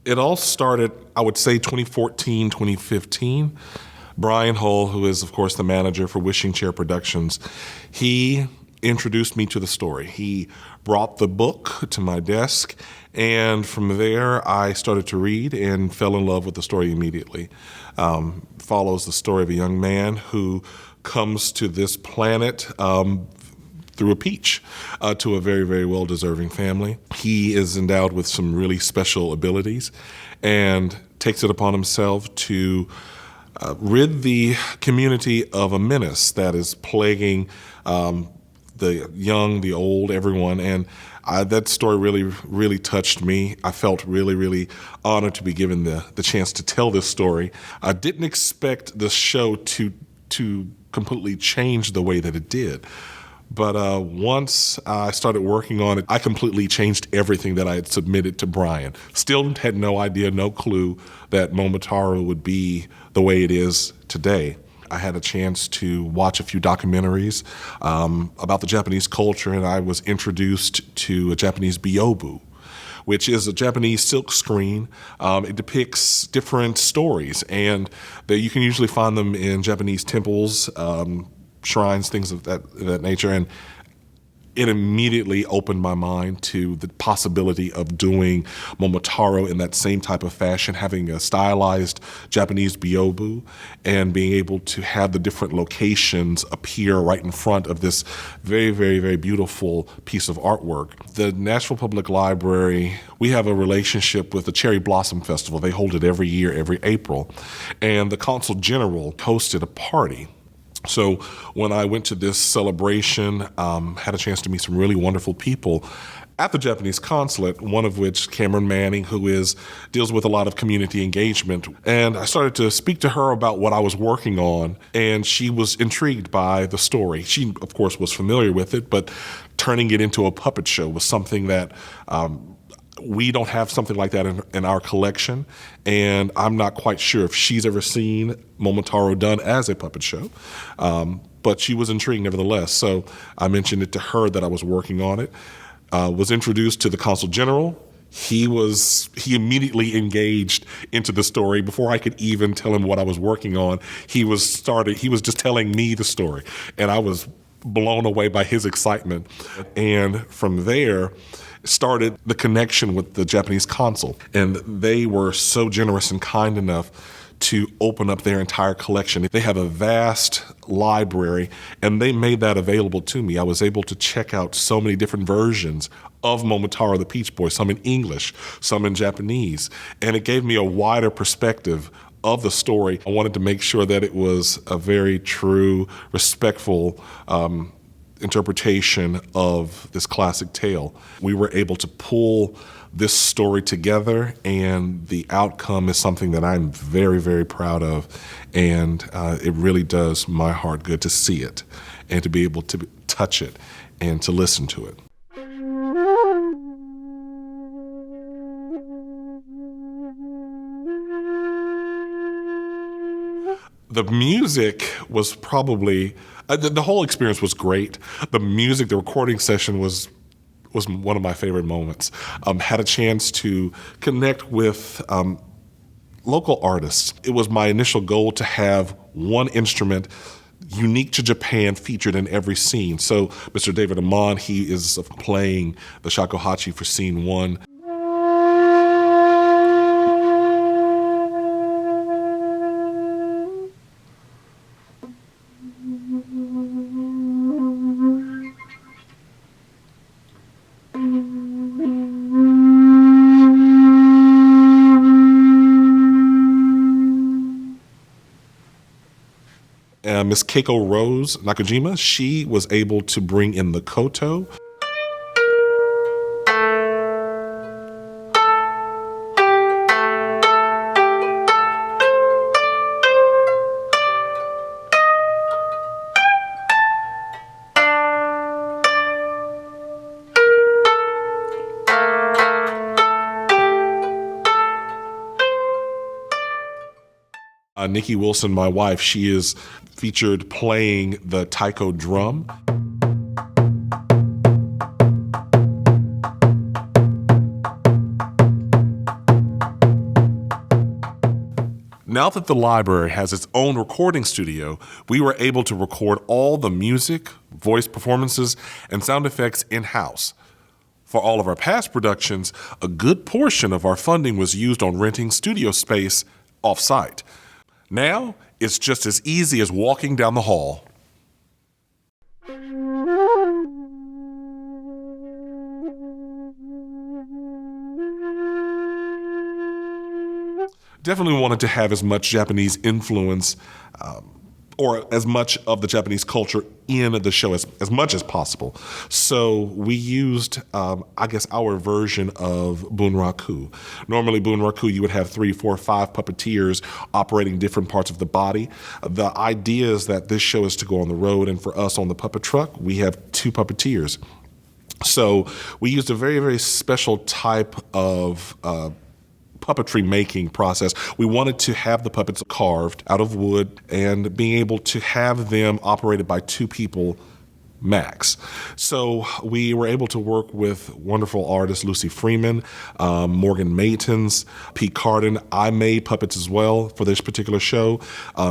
It all started, I would say, 2014, 2015. Brian Hull, who is, of course, the manager for Chair Productions, he introduced me to the story. He brought the book to my desk, and from there, I started to read and fell in love with the story immediately. Follows the story of a young man who comes to this planet through a peach to a very, very well-deserving family. He is endowed with some really special abilities and takes it upon himself to rid the community of a menace that is plaguing the young, the old, everyone. And that story really, really touched me. I felt really, really honored to be given the chance to tell this story. I didn't expect the show to completely change the way that it did. But once I started working on it, I completely changed everything that I had submitted to Brian. Still had no idea, no clue that Momotaro would be the way it is today. I had a chance to watch a few documentaries about the Japanese culture, and I was introduced to a Japanese byobu, which is a Japanese silk screen. It depicts different stories, and you can usually find them in Japanese temples, shrines, things of that nature. And it immediately opened my mind to the possibility of doing Momotaro in that same type of fashion, having a stylized Japanese byobu and being able to have the different locations appear right in front of this very, very, very beautiful piece of artwork. The Nashville Public Library, we have a relationship with the Cherry Blossom Festival. They hold it every year, every April. And the Consul General hosted a party. So when I went to this celebration, had a chance to meet some really wonderful people at the Japanese consulate, one of which, Cameron Manning, who deals with a lot of community engagement. And I started to speak to her about what I was working on, and she was intrigued by the story. She, of course, was familiar with it, but turning it into a puppet show was something that we don't have something like that in our collection, and I'm not quite sure if she's ever seen Momotaro done as a puppet show, but she was intrigued nevertheless. So I mentioned it to her that I was working on it, was introduced to the Consul General. He immediately engaged into the story before I could even tell him what I was working on. He was just telling me the story, and I was blown away by his excitement. And from there, started the connection with the Japanese consul. And they were so generous and kind enough to open up their entire collection. They have a vast library, and they made that available to me. I was able to check out so many different versions of Momotaro the Peach Boy, some in English, some in Japanese. And it gave me a wider perspective of the story. I wanted to make sure that it was a very true, respectful interpretation of this classic tale. We were able to pull this story together, and the outcome is something that I'm very, very proud of, and it really does my heart good to see it and to be able to touch it and to listen to it. The music was probably, the whole experience was great. The music, the recording session was one of my favorite moments. Had a chance to connect with local artists. It was my initial goal to have one instrument unique to Japan featured in every scene. So Mr. David Amon, he is playing the shakuhachi for scene 1. Miss Keiko Rose Nakajima, she was able to bring in the koto. Nikki Wilson, my wife, she is featured playing the taiko drum. Now that the library has its own recording studio, we were able to record all the music, voice performances, and sound effects in-house. For all of our past productions, a good portion of our funding was used on renting studio space off-site. Now, it's just as easy as walking down the hall. Definitely wanted to have as much Japanese influence or as much of the Japanese culture in the show as much as possible. So we used, our version of Bunraku. Normally, Bunraku, you would have 3, 4, 5 puppeteers operating different parts of the body. The idea is that this show is to go on the road, and for us on the puppet truck, we have 2 puppeteers. So we used a very, very special type of puppetry making process. We wanted to have the puppets carved out of wood and being able to have them operated by 2 people max. So we were able to work with wonderful artists Lucy Freeman, Morgan Maytons, Pete Carden. I made puppets as well for this particular show.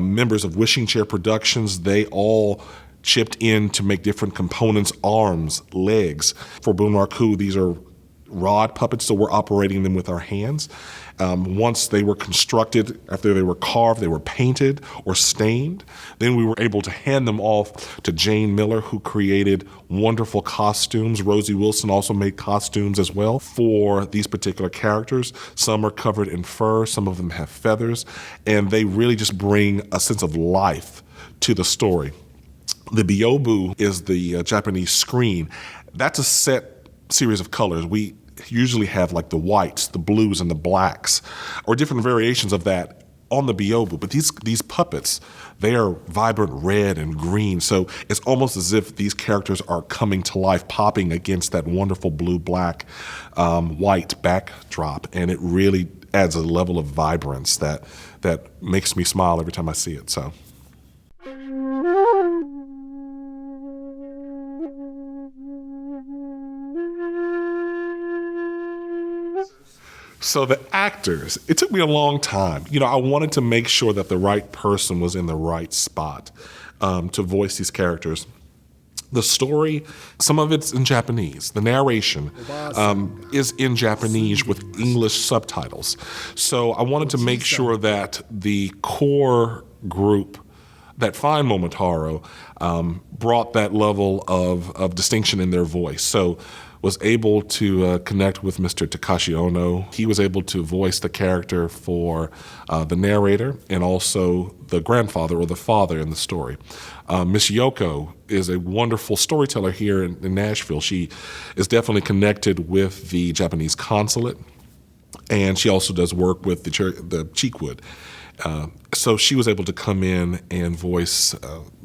Members of Wishing Chair Productions, they all chipped in to make different components, arms, legs. For Bunraku, these are rod puppets, so we're operating them with our hands. Once they were constructed, after they were carved, they were painted or stained. Then we were able to hand them off to Jane Miller, who created wonderful costumes. Rosie Wilson also made costumes as well for these particular characters. Some are covered in fur, some of them have feathers, and they really just bring a sense of life to the story. The byobu is the Japanese screen. That's a set series of colors. We usually have like the whites, the blues, and the blacks, or different variations of that on the byobu. But these puppets, they are vibrant red and green, so it's almost as if these characters are coming to life, popping against that wonderful blue-black, white backdrop, and it really adds a level of vibrance that makes me smile every time I see it. So the actors, it took me a long time. I wanted to make sure that the right person was in the right spot to voice these characters. The story, some of it's in Japanese. The narration is in Japanese with English subtitles. So I wanted to make sure that the core group that find Momotaro brought that level of distinction in their voice. So was able to connect with Mr. Takashi Ono. He was able to voice the character for the narrator and also the grandfather or the father in the story. Miss Yoko is a wonderful storyteller here in Nashville. She is definitely connected with the Japanese consulate, and she also does work with the Cheekwood. So she was able to come in and voice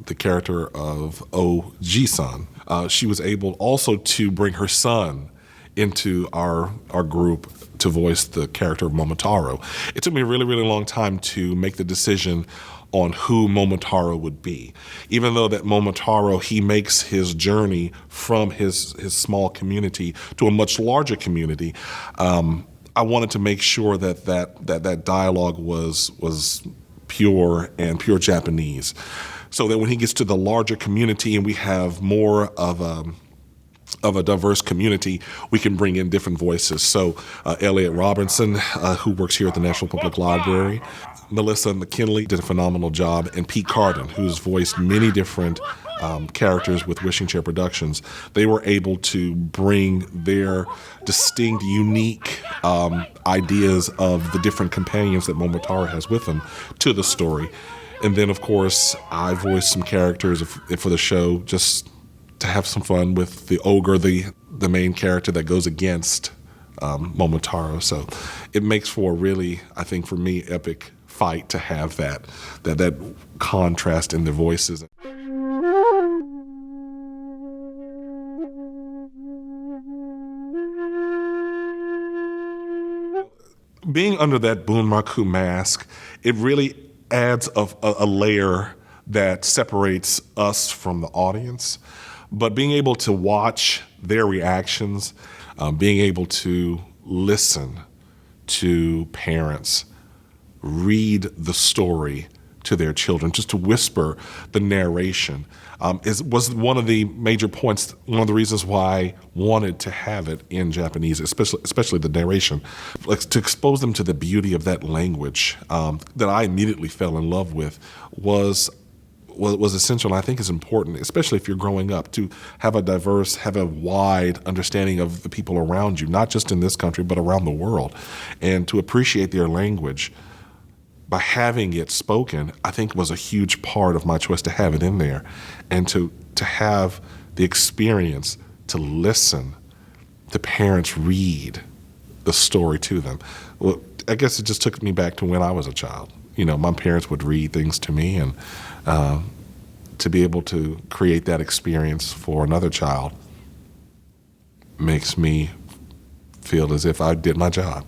the character of O-Ji-san. She was able also to bring her son into our group to voice the character of Momotaro. It took me a really, really long time to make the decision on who Momotaro would be. Even though that Momotaro, he makes his journey from his small community to a much larger community, I wanted to make sure that dialogue was pure and pure Japanese, so that when he gets to the larger community and we have more of a diverse community, we can bring in different voices. So Elliot Robinson, who works here at the National Public Library, Melissa McKinley did a phenomenal job, and Pete Carden, who's voiced many different characters with Wishing Chair Productions. They were able to bring their distinct, unique ideas of the different companions that Momotaro has with him to the story. And then, of course, I voiced some characters for the show just to have some fun with the ogre, the main character that goes against Momotaro. So it makes for a really, I think for me, epic fight to have that contrast in their voices. Being under that Bunraku mask, it really adds a layer that separates us from the audience. But being able to watch their reactions, being able to listen to parents read the story to their children, just to whisper the narration, was one of the major points, one of the reasons why I wanted to have it in Japanese, especially the narration, like to expose them to the beauty of that language that I immediately fell in love with was essential, and I think is important, especially if you're growing up, to have a wide understanding of the people around you, not just in this country, but around the world, and to appreciate their language. By having it spoken, I think was a huge part of my choice to have it in there, and to have the experience to listen to parents read the story to them. Well, I guess it just took me back to when I was a child. My parents would read things to me, and to be able to create that experience for another child makes me feel as if I did my job.